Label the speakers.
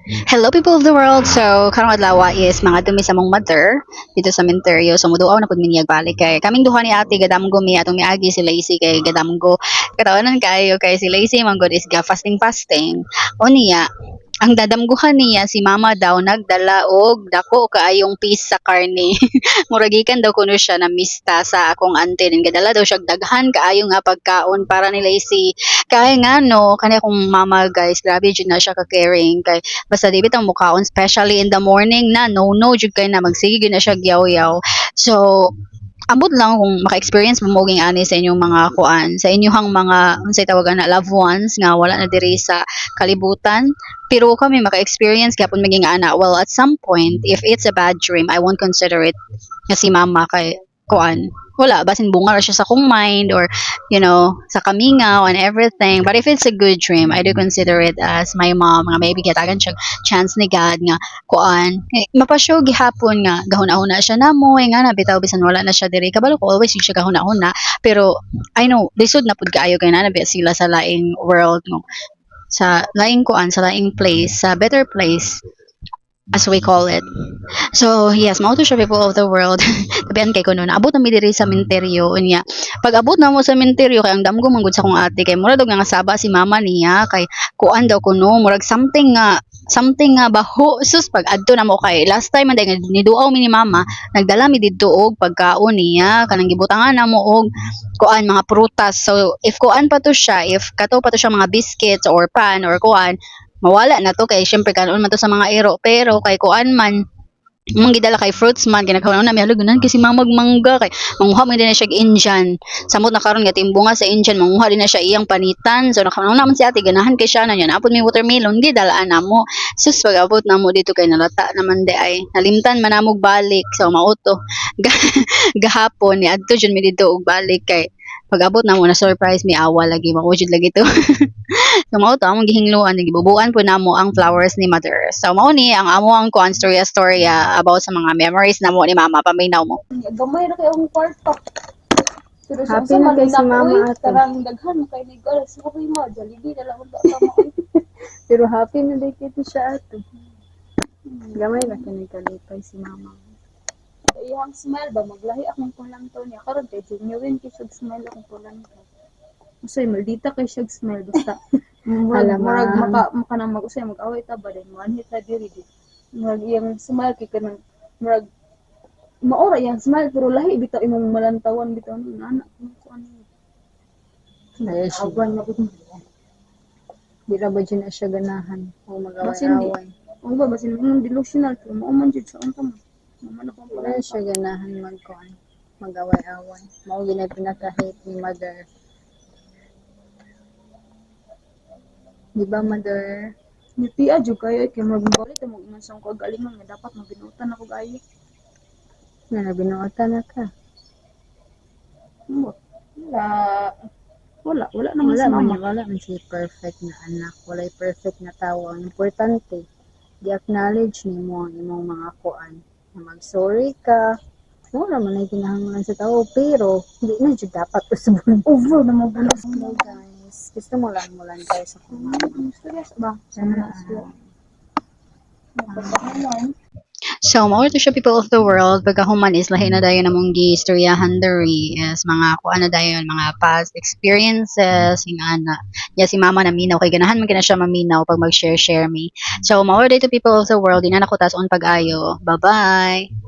Speaker 1: Hello people of the world. So karong adlaw is mga dumi sa mong mother dito sa Minterio. So muduaw na pud minyag balik kay kaming duha ni ate gadamgo mi atong miagi si Lacey kay gadamgo. Katawanan kayo kay si Lacey manggod is ga fasting. O niya ang dadamguhan niya si mama daw nagdala og dako kaayong piece sa karne. Muragikan daw kuno siya na mista sa akong auntie din gadala daw siya og daghan kaayo nga pagkaon para ni Lacey. Kay nga no kani akong mama guys grabe jud na siya ka caring kay basta di bitaw mukaon especially in the morning na no jud kay na magsige gyud na siya yaw-yaw. So ambot lang kung maka-experience mo moging ani sa inyong mga kuan, sa inyong mga unsay tawagan na loved ones nga wala na diri sa kalibutan. Pero kami maka-experience gyapon maging ana. Well, at some point, if it's a bad dream, I won't consider it nga si mama kay kuan. Wala, basin bunga ra siya sa kong mind or sa kamingaw and everything. But if it's a good dream, I do consider it as my mom nga maybe gitagan siya chance ni God nga kuan mapashow gihapon nga gahuna-huna siya namo nga na bitaw bisan wala na siya diri kabalo ko always siya gahuna-huna pero I know lisod na pud kaayo kay na sila sa laing world no sa laing kuan sa laing place sa better place as we call it. So yes, mao to siya people of the world. Tabian kay kuno na abot na mi diri sa menteryo unya. Pag abot na mo sa menteryo kay ang damgo manggod sa akong ate kay mura daw nga saba si mama niya kay kuan daw kuno murag something nga baho sus pag adto na mo kay last time man nga niduaw mi ni mama nagdala mi didto og pagkaon niya kanang gibutangan na mo og kuan mga prutas. So if kuan pa to siya, if kato pa to siya mga biscuits or pan or kuan mawala na to kay syempre kanon man to sa mga ero pero kay kuan man mong gidala kay fruits man kinakaon na mi halugunan kasi mamag mangga kay manguha man din na siya Indian samot na karon nga timbunga sa Indian manguha din na siya iyang panitan so nakamanon naman si ate ganahan kay siya na yan apod may watermelon di dalaan na mo sus pag abot na mo dito kay nalata naman de ay nalimtan man namog balik so mauto gahapon ni adto jud mi dito og balik kay pag abot na mo na surprise mi awa lagi mawujud lagi to. So mao to among gihingluan gibubuan po namo ang flowers ni mother. So mao ni ang amo ang kuan storya about sa mga memories namo ni mama paminaw mo.
Speaker 2: Gamay na kay ang kwarto. Pero sa
Speaker 3: Happy na kay si mama ato.
Speaker 2: karang daghan kay ni girl. Sorry ma, Jollibee na lang ba tama.
Speaker 3: Pero happy na day kito siya ato. Gamay na kinikalipay si mama.
Speaker 2: Iyang smile ba maglahi akong pulang to niya. Karon kay genuine kay siya smile akong pulang to. Usay maldita kay siya smile basta.
Speaker 3: Alam
Speaker 2: Murag
Speaker 3: ma.
Speaker 2: maka nang mag-usay mag-away ta ba din manhit ta diri di. Murag iyang smile kay kanang murag maora iyang smile pero lahi bitaw imong malantawan bitaw ni anak ko ano.
Speaker 3: Ay, siya.
Speaker 2: Awan na pud.
Speaker 3: Di ra ba dyan na siya ganahan o
Speaker 2: Basin di.
Speaker 3: mag-away-away.
Speaker 2: Ang ba basin mo delusional pero mao man jud sa unta mo. Naman akong
Speaker 3: Wala siya ganahan mag-kuan. Mag-away-away. Mao ginay pinaka-hate ni mother. Di ba mother?
Speaker 2: Nitiya jud kayo kay magbalit mo ingon sa ko galingon nga dapat maginutan ako gayo.
Speaker 3: Na nabinuotan na ka.
Speaker 2: Wala. Wala naman
Speaker 3: Wala
Speaker 2: si
Speaker 3: man,
Speaker 2: mama.
Speaker 3: wala man si perfect na anak. Walay perfect na tao. Ang importante, i-acknowledge ni mo ang imong mga kuan. Na mag-sorry ka. Wala man ay kinahanglan sa tao. Pero, hindi na dyan dapat usbon.
Speaker 2: Over na mo bulas
Speaker 3: Hello
Speaker 2: mo.
Speaker 3: guys. Gusto mo lang tayo sa kumain.
Speaker 2: Serious ba? Sana na Napapakalan.
Speaker 1: So mao to siya people of the world pagkahuman is lahi na dayon namong giistoryahan diri is mga kuan na dayon mga past experiences ing ana. Ya si mama naminaw kay ganahan man kina siya maminaw pag mag-share me. So mao to people of the world ina na ko tas on pag-ayo. Bye-bye.